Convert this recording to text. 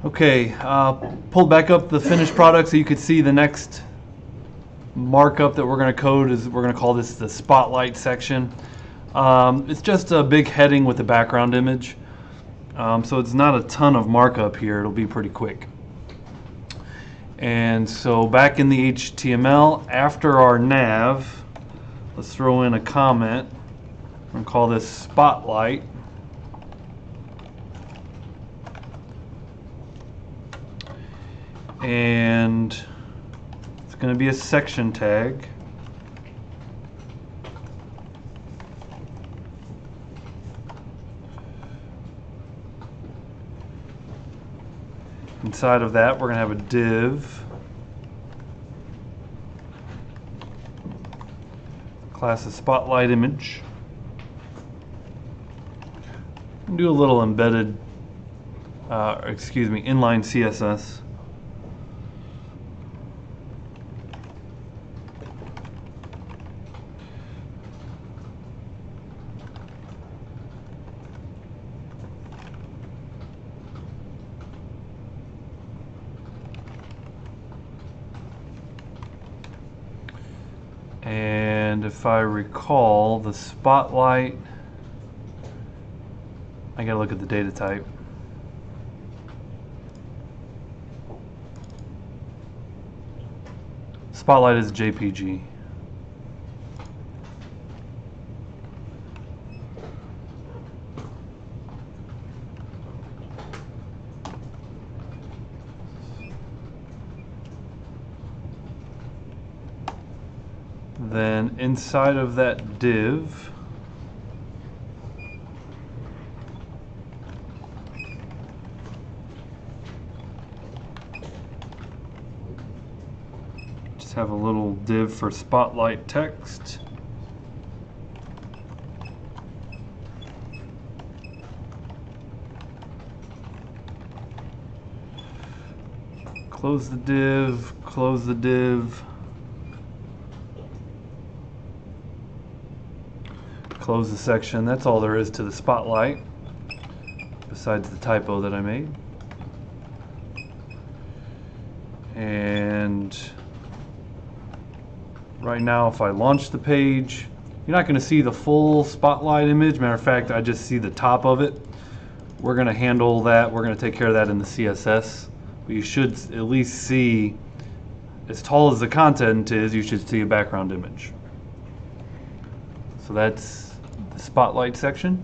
Okay, pulled back up the finished product so you could see the next markup that we're going to code is we're going to call this the spotlight section. It's just a big heading with a background image. So it's not a ton of markup here. It'll be pretty quick. And so back in the HTML, after our nav, let's throw in a comment. I'm going to call this spotlight. And it's going to be a section tag. Inside of that, we're going to have a div. Class of spotlight image. Do a little embedded, inline CSS. And if I recall, the spotlight, I gotta look at the data type. Spotlight is JPG. Then inside of that div, just have a little div for spotlight text. Close the div, close the div. Close the section. That's all there is to the spotlight, besides the typo that I made. And right now, if I launch the page, you're not going to see the full spotlight image. Matter of fact, I just see the top of it. We're going to handle that. We're going to take care of that in the CSS. But you should at least see, as tall as the content is, you should see a background image. So that's the spotlight section.